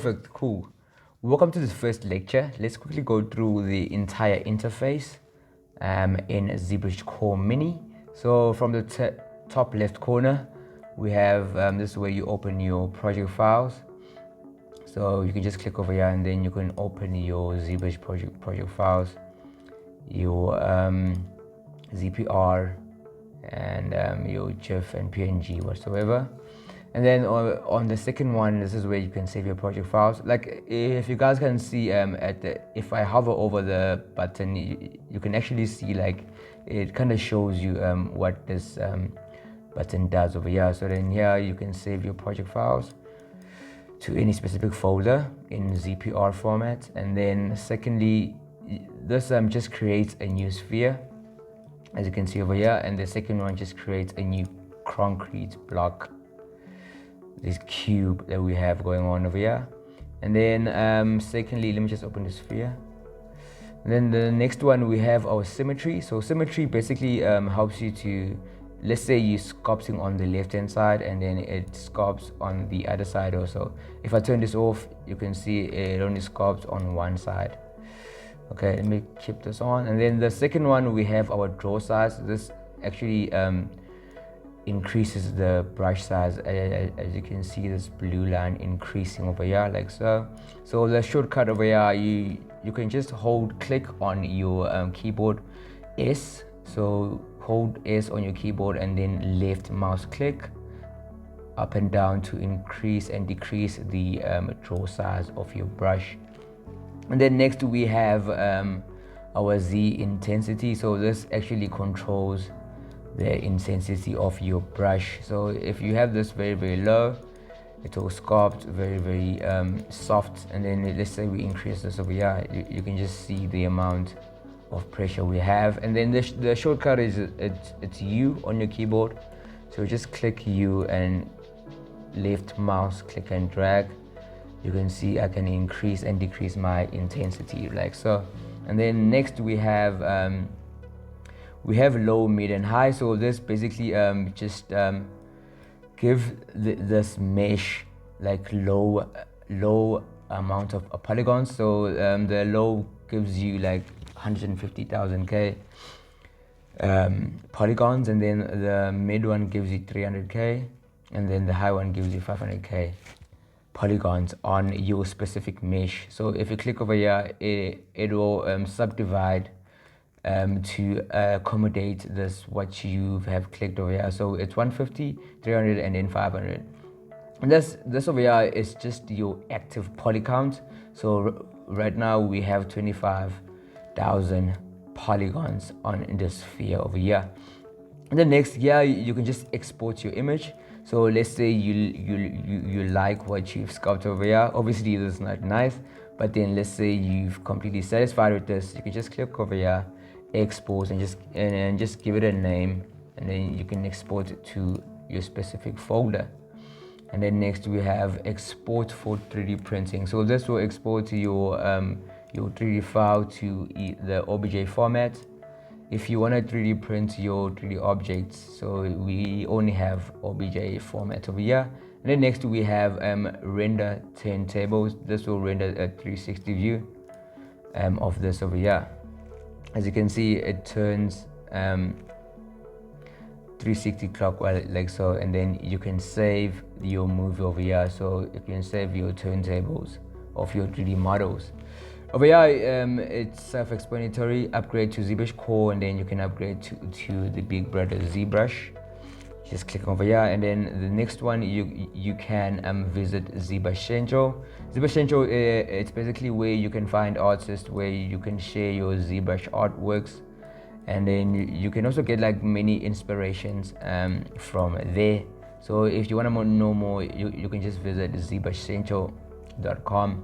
Perfect, cool. Welcome to this first lecture. Let's quickly go through the entire interface in ZBrush Core Mini. So from the top left corner, we have this is where you open your project files. So you can just click over here and then you can open your ZBrush project files, your ZPR and your GIF and PNG whatsoever. And then on the second one, this is where you can save your project files. Like if you guys can see if I hover over the button, you can actually see like it kind of shows you what this button does over here. So then here you can save your project files to any specific folder in ZPR format. And then secondly, this just creates a new sphere, as you can see over here, and the second one just creates a new concrete block, this cube that we have going on over here. And then secondly, let me just open the sphere. And then the next one, we have our symmetry. So symmetry basically helps you to, let's say you're sculpting on the left hand side and then it sculpts on the other side also. If I turn this off, you can see it only sculpts on one side. Okay, let me keep this on. And then the second one, we have our draw size. This actually increases the brush size, as you can see this blue line increasing over here like so. So the shortcut over here, you can just click on your keyboard S. So hold S on your keyboard and then left mouse click up and down to increase and decrease the draw size of your brush. And then next we have our Z intensity. So this actually controls the intensity of your brush. So if you have this very low, it will sculpt very soft. And then let's say we increase this over here, you can just see the amount of pressure we have. And then the shortcut is it's U on your keyboard. So just click U and left mouse click and drag. You can see I can increase and decrease my intensity like so. And then next we have low, mid and high. So this basically just give this mesh like low amount of polygons. So the low gives you like 150,000 polygons, and then the mid one gives you 300k, and then the high one gives you 500k polygons on your specific mesh. So if you click over here, it will subdivide to accommodate this what you have clicked over here. So it's 150, 300 and then 500. And this over here is just your active poly count. So right now we have 25,000 polygons on this sphere over here. And then next here you can just export your image. So let's say you like what you've sculpted over here. Obviously this is not nice, but then let's say you've completely satisfied with this, you can just click over here, export, and just give it a name, and then you can export it to your specific folder. And then next we have export for 3D printing. So this will export to your 3D file to the OBJ format. If you want to 3D print your 3D objects, so we only have OBJ format over here. And then next we have render turntables. This will render a 360 view of this over here. As you can see, it turns 360 clockwise like so, and then you can save your movie over here. So you can save your turntables of your 3D models. Over here, it's self-explanatory. Upgrade to ZBrush Core, and then you can upgrade to the big brother ZBrush. Just click over here, and then the next one you can visit ZBrush Central. ZBrush Central, it's basically where you can find artists, where you can share your ZBrush artworks, and then you can also get like many inspirations from there. So if you want to know more, you can just visit ZBrushCentral.com.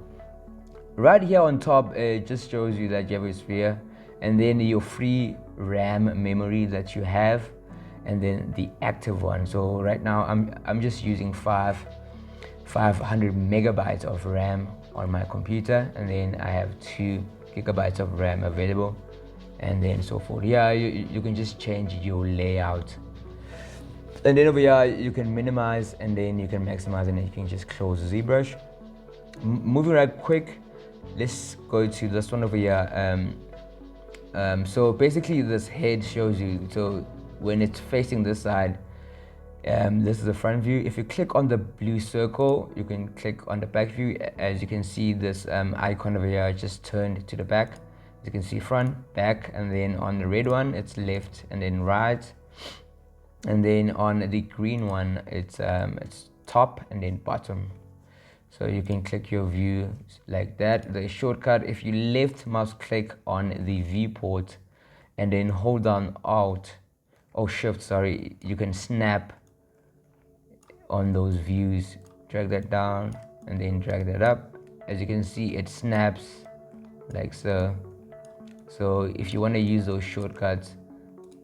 Right here on top, it just shows you that you have a sphere, and then your free RAM memory that you have, and then the active one. So right now I'm just using 500 megabytes of RAM on my computer, and then I have 2 gigabytes of RAM available, and then so forth. Yeah, you can just change your layout. And then over here you can minimize, and then you can maximize, and then you can just close ZBrush. Moving right quick, let's go to this one over here. So basically this head shows you, so when it's facing this side, this is the front view. If you click on the blue circle, you can click on the back view. As you can see, this icon over here just turned to the back. As you can see, front, back, and then on the red one it's left and then right, and then on the green one it's top and then bottom. So you can click your view like that. The shortcut, if you left mouse click on the viewport and then hold down alt or shift, sorry, you can snap on those views. Drag that down and then drag that up. As you can see, it snaps like so. So if you want to use those shortcuts,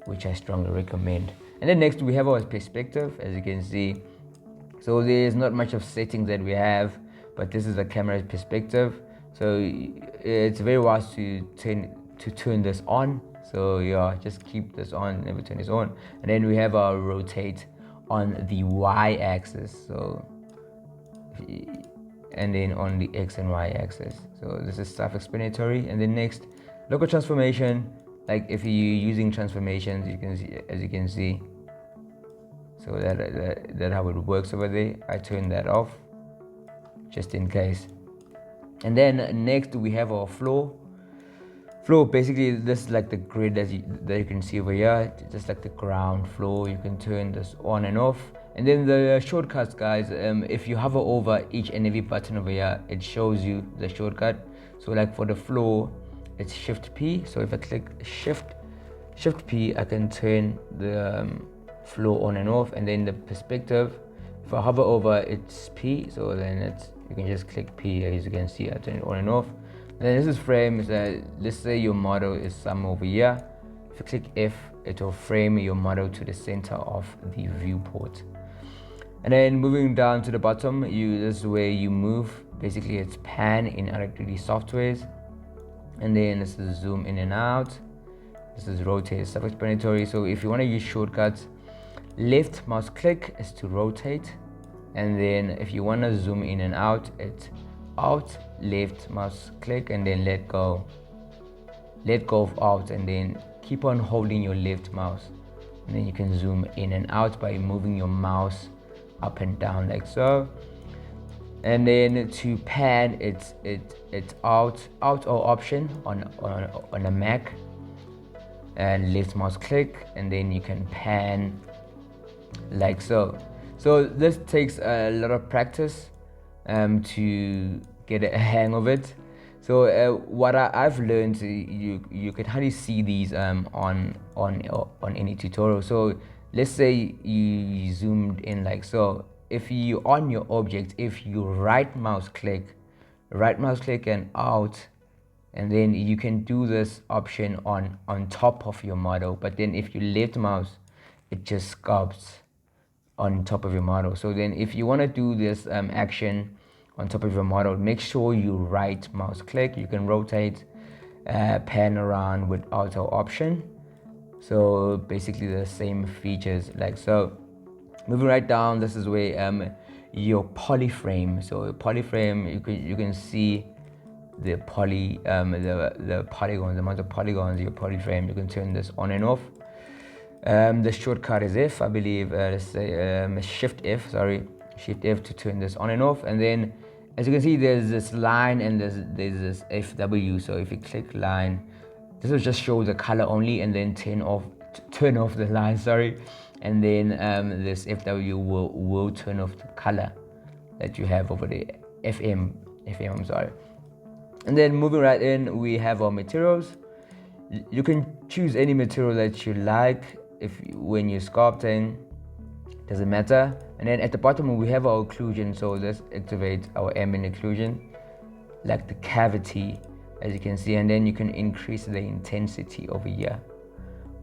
which I strongly recommend. And then next we have our perspective, as you can see. So there's not much of settings that we have, but this is the camera's perspective. So it's very wise to turn this on. So yeah, just keep this on, never turn this on. And then we have our rotate on the y-axis. So, and then on the x and y axis. So this is self-explanatory. And then next, local transformation. Like if you're using transformations, you can see, as you can see. So that how it works over there. I turn that off just in case. And then next we have our floor. Basically this is like the grid that you can see over here, just like the ground floor. You can turn this on and off. And then the shortcuts, guys, if you hover over each and every button over here, it shows you the shortcut. So like for the floor, it's Shift P. So if I click Shift P, I can turn the flow on and off. And then the perspective, if I hover over, it's P. So then you can just click P. As you can see, I turn it on and off. And then this is frame. Let's say your model is somewhere over here. If you click F, it will frame your model to the center of the viewport. And then moving down to the bottom, this is where you move. Basically it's pan in other 3D softwares. And then this is zoom in and out. This is rotate, self-explanatory. So if you want to use shortcuts, left mouse click is to rotate. And then if you want to zoom in and out, it's alt, left mouse click, and then let go of alt, and then keep on holding your left mouse. And then you can zoom in and out by moving your mouse up and down like so. And then to pan, it's alt or option on a Mac, and left mouse click, and then you can pan like so. So this takes a lot of practice to get a hang of it. So what I've learned, you can hardly see these on any tutorial. So let's say you zoomed in like so. If you on your object, if you right mouse click and out, and then you can do this option on top of your model. But then if you left mouse, it just sculpts on top of your model. So then if you want to do this action on top of your model, make sure you right mouse click. You can rotate, pan around with auto option. So basically the same features like so. Moving right down, this is where your polyframe. So polyframe, you can see the the polygons, the amount of polygons your polyframe. You can turn this on and off. The shortcut is F, I believe. Let's say Shift F to turn this on and off. And then as you can see, there's this line and there's this FW. So if you click line, this will just show the color only, and then turn off the line, and then this FW will turn off the color that you have over the FM, I'm sorry. And then moving right in, we have our materials. You can choose any material that you like. When you're sculpting, doesn't matter. And then at the bottom we have our occlusion. So let's activate our ambient occlusion, like the cavity, as you can see. And then you can increase the intensity over here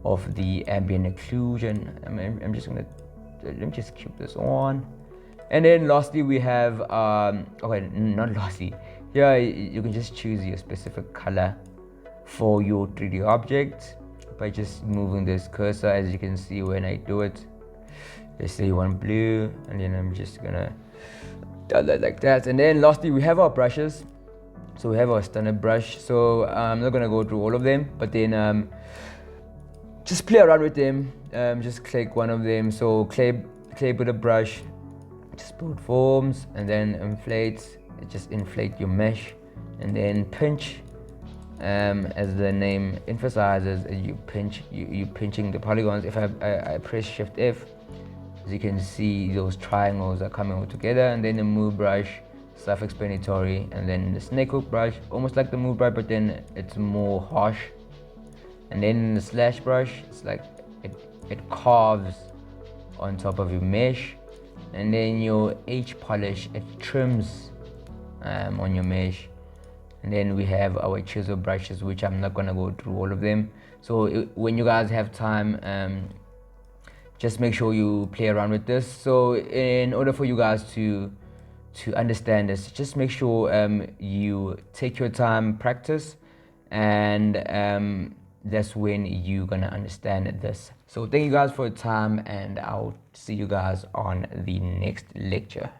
of the ambient occlusion. Let me just keep this on. And then lastly we have okay, not lastly, here you can just choose your specific color for your 3D object by just moving this cursor. As you can see when I do it, let's say you want blue, and then I'm just gonna done that like that. And then lastly, we have our brushes. So we have our standard brush. So I'm not gonna go through all of them, but then just play around with them. Just click one of them. So clay with a brush, just build forms, and then inflate. Just inflate your mesh, and then pinch. As the name emphasizes, you pinch. You pinching the polygons. If I press Shift F, as you can see, those triangles are coming all together. And then the move brush, self-explanatory. And then the snake hook brush, almost like the move brush, but then it's more harsh. And then the slash brush, it's like it carves on top of your mesh. And then your H polish, it trims on your mesh. And then we have our chisel brushes, which I'm not gonna go through all of them. So when you guys have time, just make sure you play around with this. So in order for you guys to understand this, just make sure you take your time, practice, and that's when you're gonna understand this. So thank you guys for your time, and I'll see you guys on the next lecture.